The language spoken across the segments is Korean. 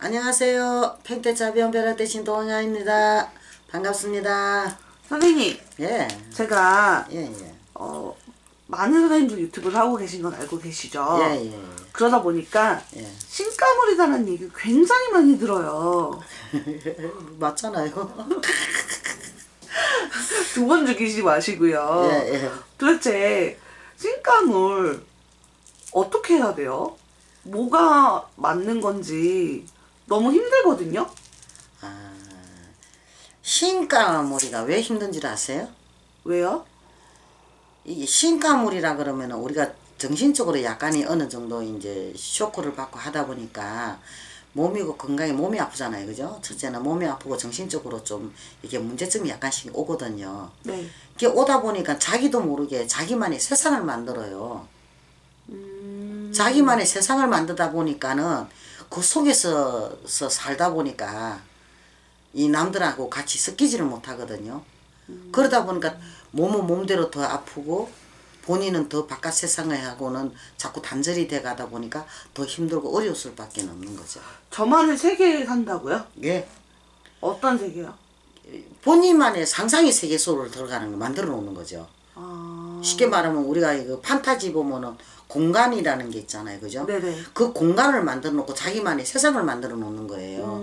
안녕하세요. 팽태자비언베라 대신 동양입니다. 반갑습니다. 선생님, 예. 제가 예, 예. 많은 선생님들 유튜브를 하고 계신 건 알고 계시죠? 예, 예. 그러다 보니까 예. 신가물이라는 얘기 굉장히 많이 들어요. 맞잖아요. 두 번 죽이지 마시고요. 예, 예. 도대체 신가물 어떻게 해야 돼요? 뭐가 맞는 건지 너무 힘들거든요? 아, 신가물이가 왜 힘든지를 아세요? 왜요? 이게 신가물이라 그러면 우리가 정신적으로 약간이 어느 정도 이제 쇼크를 받고 하다 보니까 몸이고 건강에 몸이 아프잖아요. 그죠? 첫째는 몸이 아프고 정신적으로 좀 이게 문제점이 약간씩 오거든요. 네. 이게 오다 보니까 자기도 모르게 자기만의 세상을 만들어요. 자기만의 세상을 만들다 보니까는 그 속에서 살다 보니까 이 남들하고 같이 섞이지를 못하거든요. 그러다 보니까 몸은 몸대로 더 아프고 본인은 더 바깥 세상하고는 자꾸 단절이 돼 가다 보니까 더 힘들고 어려울 수밖에 없는 거죠. 저만의 세계에 산다고요? 예. 어떤 세계요? 본인만의 상상의 세계 속으로 들어가는 거 만들어 놓는 거죠. 쉽게 말하면 우리가 이거 판타지 보면은 공간이라는 게 있잖아요. 그죠? 네네. 그 공간을 만들어 놓고 자기만의 세상을 만들어 놓는 거예요.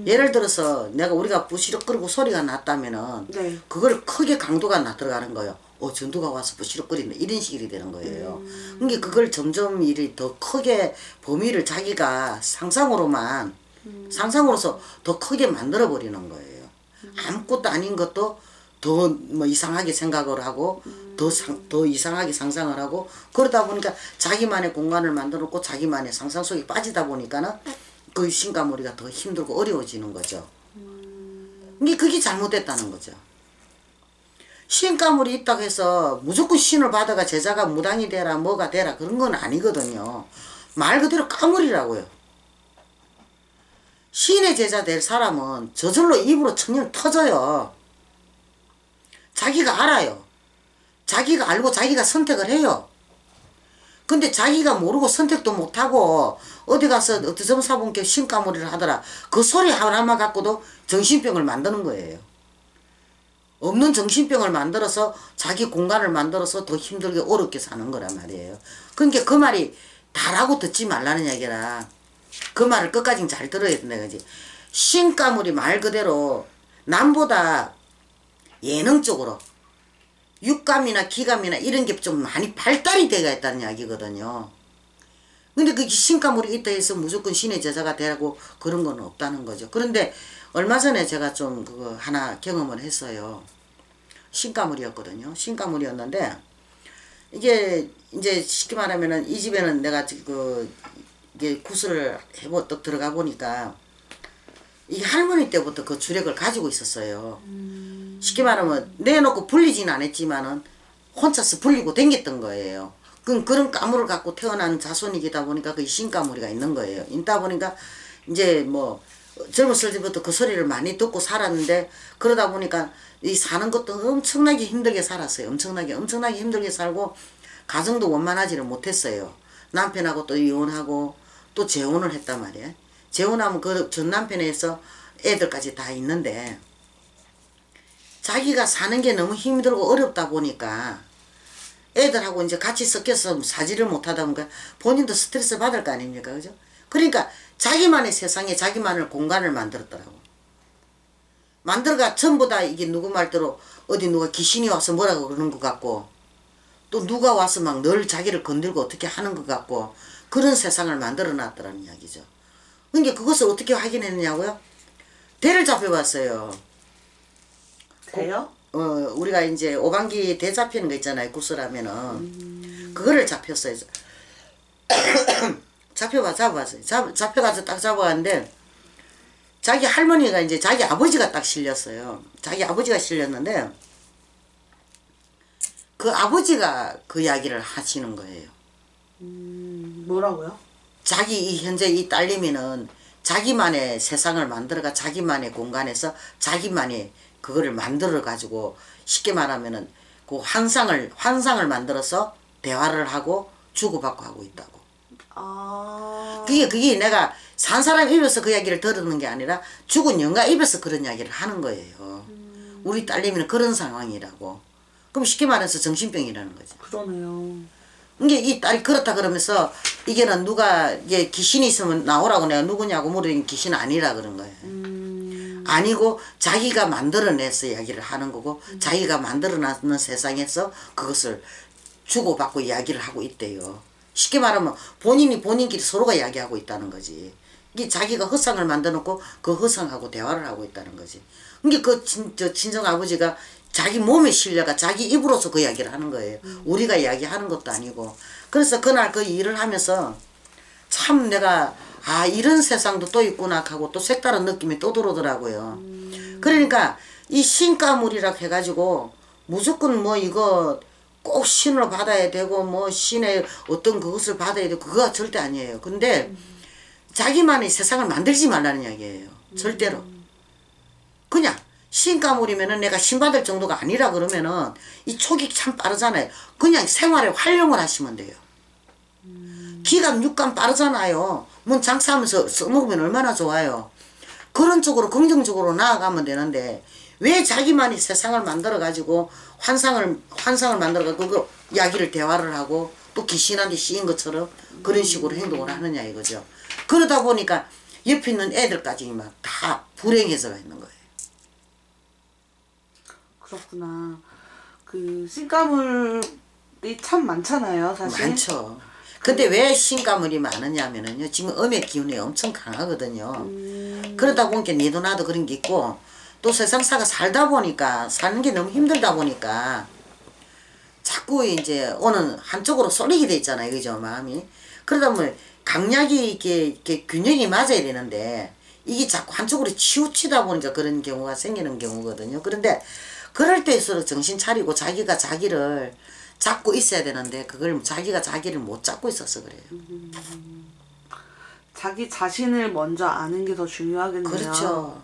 예를 들어서 우리가 부시럭거리고 소리가 났다면은 네. 그걸 크게 강도가 들어가는 거예요. 전두가 와서 부시럭거리네 이런 식이 되는 거예요. 그러니까 그걸 점점 일이 더 크게 범위를 자기가 상상으로서 더 크게 만들어 버리는 거예요. 아무것도 아닌 것도 더 뭐 이상하게 생각을 하고 더 이상하게 상상을 하고 그러다 보니까 자기만의 공간을 만들어 놓고 자기만의 상상 속에 빠지다 보니까는 그 신가물이가 더 힘들고 어려워지는 거죠. 그게 잘못됐다는 거죠. 신가물이 있다고 해서 무조건 신을 받아가 제자가 무당이 되라 뭐가 되라 그런 건 아니거든요. 말 그대로 까물이라고요. 신의 제자 될 사람은 저절로 입으로 천년 터져요. 자기가 알아요. 자기가 알고 자기가 선택을 해요. 근데 자기가 모르고 선택도 못하고 어디 가서 어떤 점사분께 신가물이를 하더라. 그 소리 하나만 갖고도 정신병을 만드는 거예요. 없는 정신병을 만들어서 자기 공간을 만들어서 더 힘들게 어렵게 사는 거란 말이에요. 그러니까 그 말이 다라고 듣지 말라는 얘기라. 그 말을 끝까지 잘 들어야 된다 그지. 신가물이 말 그대로 남보다 예능적으로 육감이나 기감이나 이런 게 좀 많이 발달이 되어 있다는 이야기거든요. 근데 그 신가물이 있다 해서 무조건 신의 제자가 되라고 그런 건 없다는 거죠. 그런데 얼마 전에 제가 좀 그거 하나 경험을 했어요. 신가물이었거든요. 신가물이었는데 이게 이제 쉽게 말하면은 이 집에는 내가 이게 구슬을 딱 들어가 보니까 이 할머니 때부터 그 주력을 가지고 있었어요. 쉽게 말하면 내놓고 불리진 않았지만은 혼자서 불리고 댕겼던 거예요. 그런 가물을 갖고 태어난 자손이기다 보니까 그 신가물이가 있는 거예요. 있다 보니까 이제 뭐 젊었을 때부터 그 소리를 많이 듣고 살았는데 그러다 보니까 이 사는 것도 엄청나게 힘들게 살았어요. 엄청나게 힘들게 살고 가정도 원만하지를 못했어요. 남편하고 또 이혼하고 또 재혼을 했단 말이에요. 재혼하면 그 전 남편에서 애들까지 다 있는데 자기가 사는 게 너무 힘들고 어렵다 보니까 애들하고 이제 같이 섞여서 사지를 못하다 보니까 본인도 스트레스 받을 거 아닙니까? 그죠? 그러니까 자기만의 세상에 자기만의 공간을 만들었더라고. 만들어가 전부 다 이게 누구 말대로 어디 누가 귀신이 와서 뭐라고 그러는 것 같고 또 누가 와서 막 늘 자기를 건들고 어떻게 하는 것 같고 그런 세상을 만들어 놨더라는 이야기죠. 그러니까 그것을 어떻게 확인했느냐고요? 대를 잡혀봤어요. 대요? 우리가 이제 오방기 대 잡히는 거 있잖아요. 구슬하면은 그거를 잡혔어요. 잡혀봤어요. 잡혀가서 딱 잡아갔는데 자기 할머니가 이제 자기 아버지가 딱 실렸어요. 자기 아버지가 실렸는데 그 아버지가 그 이야기를 하시는 거예요. 뭐라고요? 현재 이 딸내미는 자기만의 세상을 만들어가 자기만의 공간에서 자기만의 그거를 만들어 가지고 쉽게 말하면은 그 환상을 만들어서 대화를 하고 주고받고 하고 있다고. 아. 그게 내가 산 사람 입에서 그 이야기를 들었는 게 아니라 죽은 영가 입에서 그런 이야기를 하는 거예요. 우리 딸내미는 그런 상황이라고. 그럼 쉽게 말해서 정신병이라는 거죠. 그러네요. 이게 이 딸이 그렇다 그러면서 이게는 누가 이게 귀신이 있으면 나오라고 내가 누구냐고 물으니 귀신 아니라 그런 거예요. 아니고 자기가 만들어내서 이야기를 하는 거고 자기가 만들어놨는 세상에서 그것을 주고받고 이야기를 하고 있대요. 쉽게 말하면 본인이 본인끼리 서로가 이야기하고 있다는 거지. 이게 자기가 허상을 만들어놓고 그 허상하고 대화를 하고 있다는 거지. 이게 저 친정 아버지가 자기 몸에 실려가 자기 입으로서 그 이야기를 하는 거예요. 우리가 이야기하는 것도 아니고. 그래서 그날 그 일을 하면서 참 내가 이런 세상도 또 있구나 하고 또 색다른 느낌이 또 들어오더라고요. 그러니까 이 신가물이라 해가지고 무조건 뭐 이거 꼭 신을 받아야 되고 뭐 신의 어떤 그것을 받아야 되고 그거가 절대 아니에요. 근데 자기만의 세상을 만들지 말라는 이야기예요. 절대로. 그냥 신가물이면은 내가 신받을 정도가 아니라 그러면은 이 촉이 참 빠르잖아요. 그냥 생활에 활용을 하시면 돼요. 기감 육감 빠르잖아요. 문 장사하면서 써먹으면 얼마나 좋아요. 그런 쪽으로 긍정적으로 나아가면 되는데 왜 자기만이 세상을 만들어 가지고 환상을 만들어 가지고 그 이야기를 대화를 하고 또 귀신한테 씌인 것처럼 그런 식으로 행동을 하느냐 이거죠. 그러다 보니까 옆에 있는 애들까지 막 다 불행해져 있는 거예요. 그렇구나. 그 신가물이 참 많잖아요, 사실. 많죠. 근데 왜 신가물이 많으냐면은요, 지금 음의 기운이 엄청 강하거든요. 그러다 보니까 니도 나도 그런 게 있고, 또 세상사가 살다 보니까, 사는 게 너무 힘들다 보니까, 자꾸 이제 어느 한쪽으로 쏠리게 돼 있잖아요, 그죠, 마음이. 그러다 보면 강약이 이렇게 균형이 맞아야 되는데, 이게 자꾸 한쪽으로 치우치다 보니까 그런 경우가 생기는 경우거든요. 그런데, 그럴 때일수록 정신 차리고 자기가 자기를 잡고 있어야 되는데 그걸 자기가 자기를 못 잡고 있어서 그래요. 자기 자신을 먼저 아는 게 더 중요하겠네요. 그렇죠.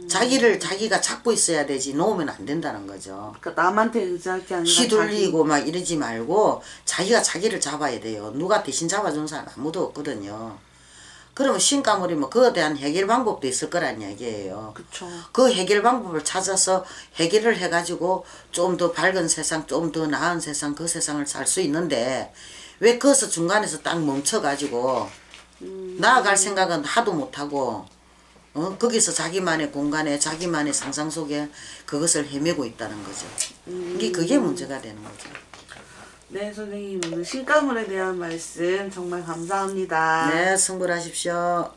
자기를 자기가 잡고 있어야 되지 놓으면 안 된다는 거죠. 그러니까 남한테 의지할 게 아니라 휘둘리고 막 이러지 말고 자기가 자기를 잡아야 돼요. 누가 대신 잡아주는 사람 아무도 없거든요. 그러면 신가물이면 그에 대한 해결 방법도 있을 거란 얘기예요. 그쵸. 그 해결 방법을 찾아서 해결을 해가지고 좀 더 밝은 세상, 좀 더 나은 세상, 그 세상을 살 수 있는데 왜 거기서 중간에서 딱 멈춰가지고 나아갈 생각은 하도 못하고 거기서 자기만의 공간에 자기만의 상상 속에 그것을 헤매고 있다는 거죠. 그게 문제가 되는 거죠. 네, 선생님 오늘 신가물에 대한 말씀 정말 감사합니다. 네, 성불하십시오.